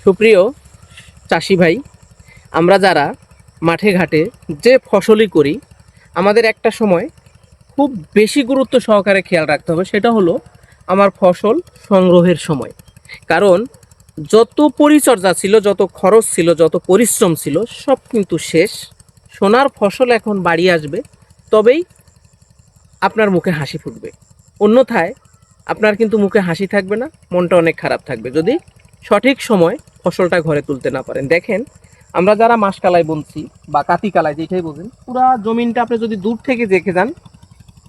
সুপ্রিয় চাষি ভাই, আমরা যারা মাঠে ঘাটে যে ফসলই করি, আমাদের একটা সময় খুব বেশি গুরুত্ব সহকারে খেয়াল রাখতে হবে, সেটা হলো আমার ফসল সংগ্রহের সময়। কারণ যত পরিচর্যা ছিল, যত খরচ ছিল, যত পরিশ্রম ছিল, সব কিন্তু শেষ। সোনার ফসল এখন বাড়ি আসবে, তবেই আপনার মুখে হাসি ফুটবে। অন্যথায় আপনার কিন্তু মুখে হাসি থাকবে না, মনটা অনেক খারাপ থাকবে যদি সঠিক সময় ফসলটা ঘরে তুলতে না পারেন। দেখেন, আমরা যারা মাসকালাই বুনছি বা কাতি কালাই যেটাই বোঝেন, পুরা জমিনটা আপনি যদি দূর থেকে দেখে যান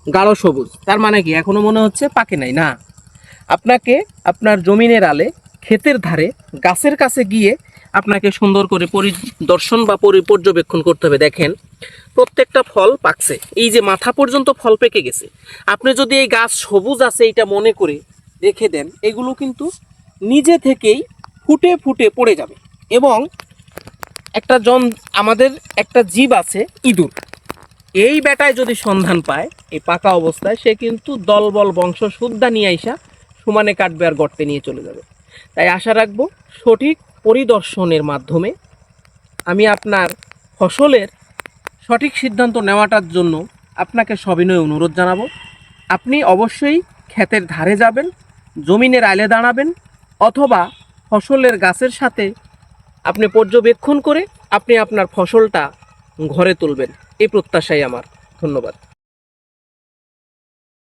গাঢ় সবুজ, তার মানে কি এখনো মনে হচ্ছে পাকে নাই? না, আপনাকে আপনার জমিনের আলে ক্ষেতের ধারে গাছের কাছে গিয়ে আপনাকে সুন্দর করে পরিদর্শন বা পর্যবেক্ষণ করতে হবে। দেখেন, প্রত্যেকটা ফল পাকছে, এই যে মাথা পর্যন্ত ফল পেকে গেছে। আপনি যদি এই গাছ সবুজ আছে এটা মনে করে রেখে দেন, এগুলো কিন্তু নিজে থেকেই ফুটে ফুটে পড়ে যাবে। এবং আমাদের একটা জীব আছে ইঁদুর, এই বেটায় যদি সন্ধান পায় এই পাকা অবস্থায়, সে কিন্তু দলবল বংশ শুদ্ধা নিয়ে আইসা সমানে কাটবে আর গর্তে নিয়ে চলে যাবে। তাই আশা রাখবো সঠিক পরিদর্শনের মাধ্যমে আমি আপনার ফসলের সঠিক সিদ্ধান্ত নেওয়াটার জন্য আপনাকে সবিনয় অনুরোধ জানাবো। আপনি অবশ্যই ক্ষেতের ধারে যাবেন, জমিনের আলে দাঁড়াবেন, অথবা ফসলের গাছের সাথে আপনি পর্যবেক্ষণ করে আপনি আপনার ফসলটা ঘরে তুলবেন, এই প্রত্যাশাই আমার। ধন্যবাদ।